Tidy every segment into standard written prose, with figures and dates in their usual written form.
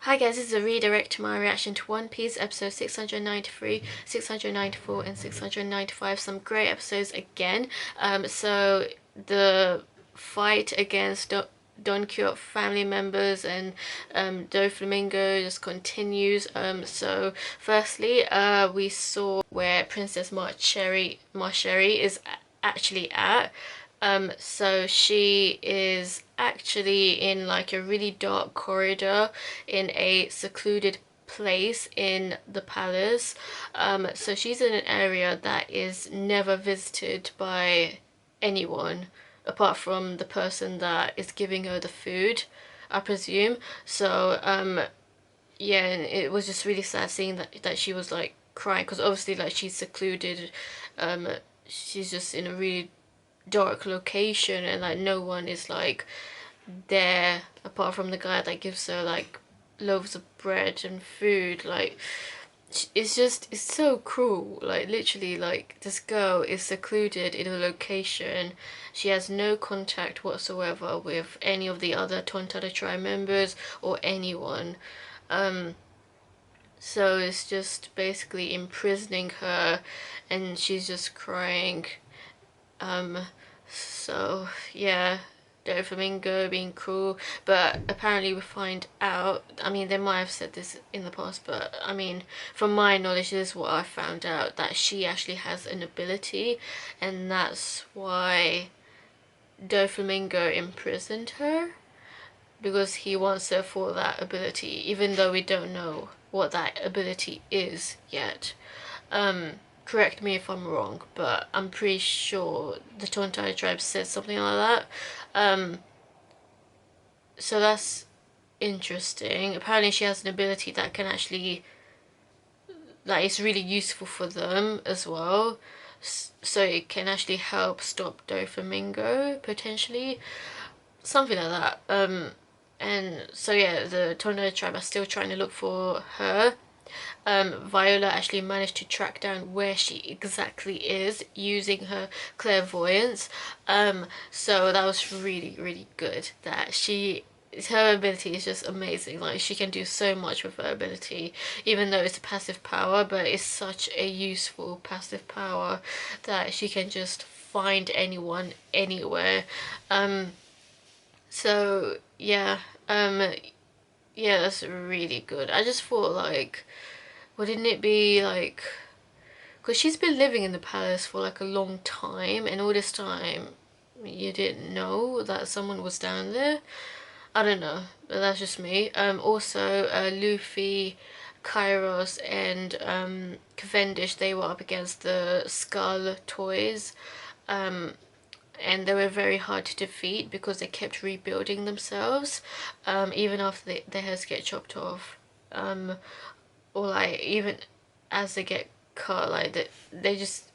Hi guys, this is a redirect to my reaction to One Piece episode 693, 694 and 695. Some great episodes again. So the fight against Don Quixote family members and Doflamingo just continues. So firstly, we saw where Princess Marsheri is actually at. So she is actually in like a really dark corridor in a secluded place in the palace. So she's in an area that is never visited by anyone apart from the person that is giving her the food, I presume. So yeah, and it was just really sad seeing that she was like crying because obviously like she's secluded. Um, she's just in a really dark location and like no one is like there apart from the guy that gives her like loaves of bread and food. Like it's so cruel. Like literally, like this girl is secluded in a location. She has no contact whatsoever with any of the other Tontatta Tribe members or anyone. um so it's just basically imprisoning her and she's just crying. um so yeah, Doflamingo being cruel, but apparently we find out, I mean they might have said this in the past, but I mean from my knowledge this is what I found out, that she actually has an ability and that's why Doflamingo imprisoned her, because he wants her for that ability, even though we don't know what that ability is yet. Correct me if I'm wrong, but I'm pretty sure the Tontatta Tribe said something like that. So that's interesting. Apparently she has an ability that can actually, that is really useful for them as well. So it can actually help stop Doflamingo, potentially. Something like that. And so yeah, the Tontatta Tribe are still trying to look for her. Viola actually managed to track down where she exactly is using her clairvoyance. So that was really, really good. That her ability is just amazing. Like she can do so much with her ability, even though it's a passive power, but it's such a useful passive power that she can just find anyone anywhere. So yeah, yeah, that's really good. I just thought like, wouldn't it be like, because she's been living in the palace for like a long time, and all this time you didn't know that someone was down there. I don't know, but that's just me. Also, Luffy, Kyros, and Cavendish, they were up against the Skull toys. Um, and they were very hard to defeat because they kept rebuilding themselves, even after their heads get chopped off, or like even as they get cut, like they just,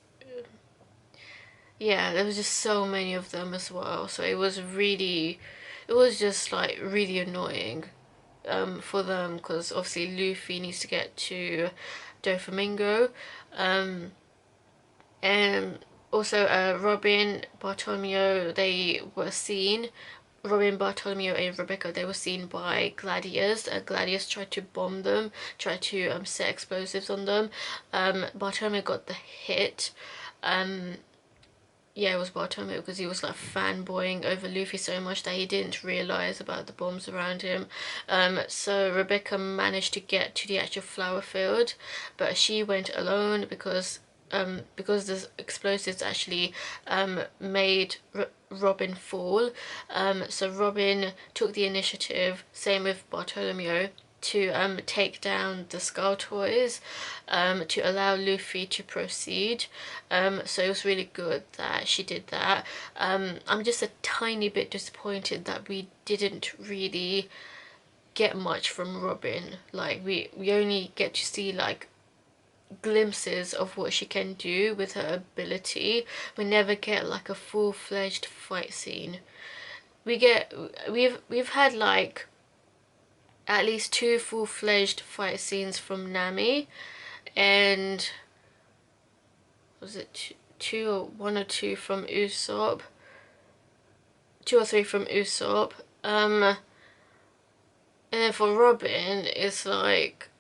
yeah, there was just so many of them as well. So it was just like really annoying for them, because obviously Luffy needs to get to Doflamingo, um, and also Robin, Bartolomeo, they were seen. Robin, Bartolomeo, and Rebecca, they were seen by gladiators. Gladiators tried to bomb them, tried to set explosives on them. Bartolomeo got the hit. Um, yeah, it was Bartolomeo, because he was like fanboying over Luffy so much that he didn't realize about the bombs around him. So Rebecca managed to get to the actual flower field, but she went alone because the explosives actually made Robin fall. So Robin took the initiative, same with Bartolomeo, to take down the Skull Toys, to allow Luffy to proceed. So it was really good that she did that. I'm just a tiny bit disappointed that we didn't really get much from Robin. Like we only get to see like glimpses of what she can do with her ability. We never get like a full-fledged fight scene. We've had like at least two full-fledged fight scenes from Nami, and was it two or one or two from Usopp? Two or three from Usopp. And then for Robin, it's like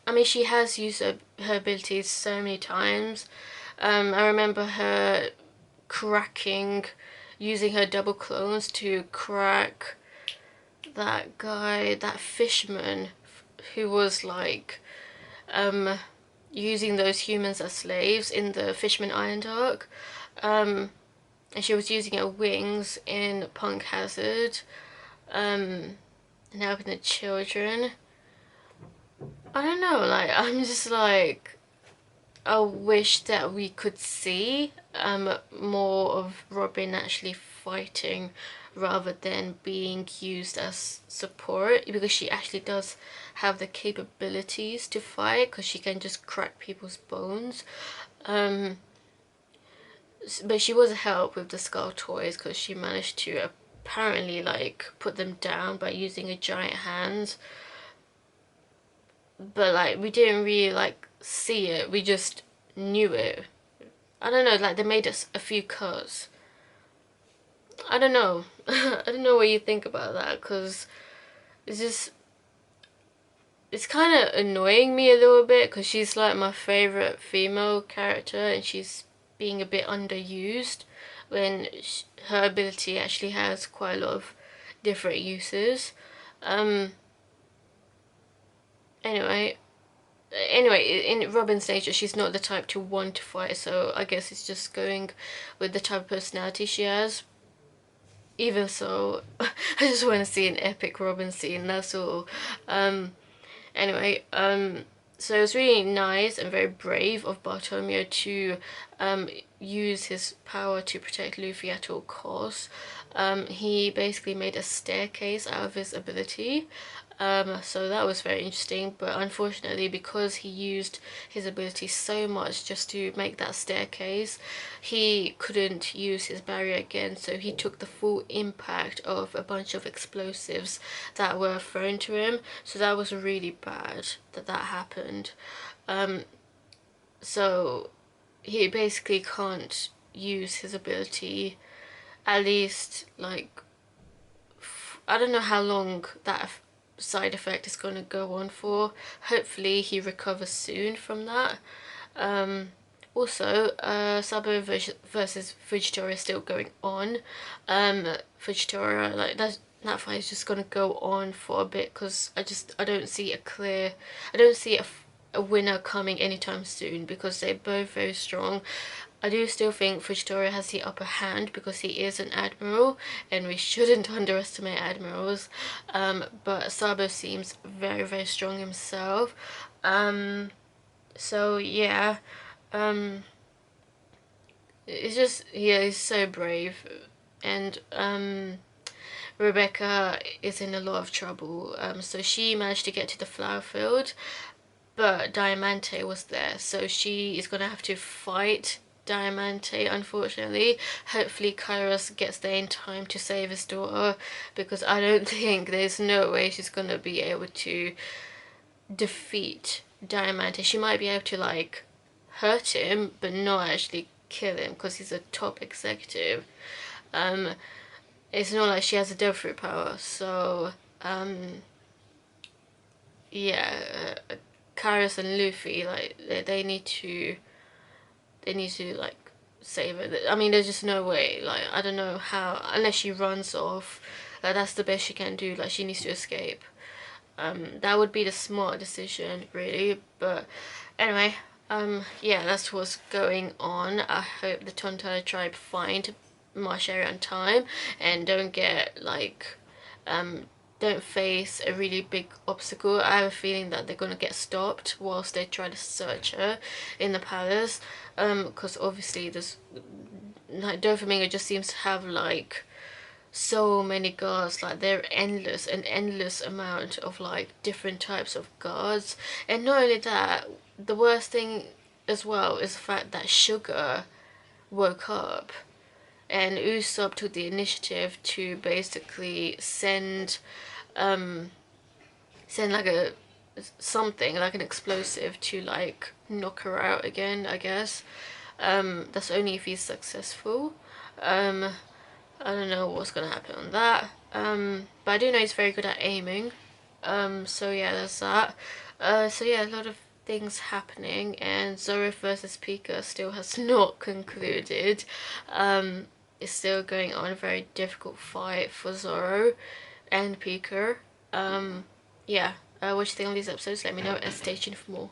I mean, she has used her abilities so many times. I remember her cracking, using her double clones to crack that guy, that fisherman, who was like, um, using those humans as slaves in the Fishman Island arc. And she was using her wings in Punk Hazard, and helping the children. I don't know, like, I'm just like, I wish that we could see more of Robin actually fighting rather than being used as support, because she actually does have the capabilities to fight because she can just crack people's bones. Um, but she was a help with the skull toys because she managed to apparently like put them down by using a giant hand. But like we didn't really like see it, we just knew it. I don't know, like they made us a few cuts. I don't know. I don't know what you think about that, because it's just, it's kind of annoying me a little bit because she's like my favorite female character and she's being a bit underused when her ability actually has quite a lot of different uses. Um, anyway, in Robin's nature, she's not the type to want to fight, so I guess it's just going with the type of personality she has. Even so, I just want to see an epic Robin scene, that's all. Um, anyway, so it was really nice and very brave of Bartomeu to use his power to protect Luffy at all costs. He basically made a staircase out of his ability. So that was very interesting, but unfortunately, because he used his ability so much just to make that staircase, he couldn't use his barrier again, so he took the full impact of a bunch of explosives that were thrown to him. So that was really bad that that happened. So he basically can't use his ability, at least like I don't know how long that side effect is going to go on for. Hopefully he recovers soon from that. Um, Also, Sabo versus Fujitora is still going on. Fujitora, like that fight is just gonna go on for a bit because I don't see a clear, I don't see a winner coming anytime soon because they're both very strong. I do still think Fujitora has the upper hand because he is an admiral and we shouldn't underestimate admirals. But Sabo seems very strong himself. So yeah, um, it's just, yeah, he's so brave, and Rebecca is in a lot of trouble. So she managed to get to the flower field, but Diamante was there, so she is gonna have to fight Diamante, unfortunately. Hopefully Kyros gets there in time to save his daughter, because I don't think there's no way she's gonna be able to defeat Diamante. She might be able to like hurt him, but not actually kill him because he's a top executive. Um, it's not like she has a devil fruit power, so yeah, Kairos and Luffy, like they need to like save her. I mean, there's just no way. Like I don't know how, unless she runs off. Like that's the best she can do. Like she needs to escape. That would be the smart decision, really. But anyway, yeah, that's what's going on. I hope the Tontatta Tribe find Mansherry on time and don't get like, don't face a really big obstacle. I have a feeling that they're gonna get stopped whilst they try to search her in the palace. Because obviously there's like Doflamingo just seems to have like so many guards, like they're endless, an endless amount of like different types of guards. And not only that, the worst thing as well is the fact that Sugar woke up and Usopp took the initiative to basically send like a something like an explosive to like knock her out again, I guess. That's only if he's successful. um I don't know what's gonna happen on that. But I do know he's very good at aiming. So yeah, there's that. So yeah, a lot of things happening, and Zoro versus Pika still has not concluded. It's still going on, a very difficult fight for Zoro and Pika. Yeah, what you think of these episodes? Let me know and stay tuned for more.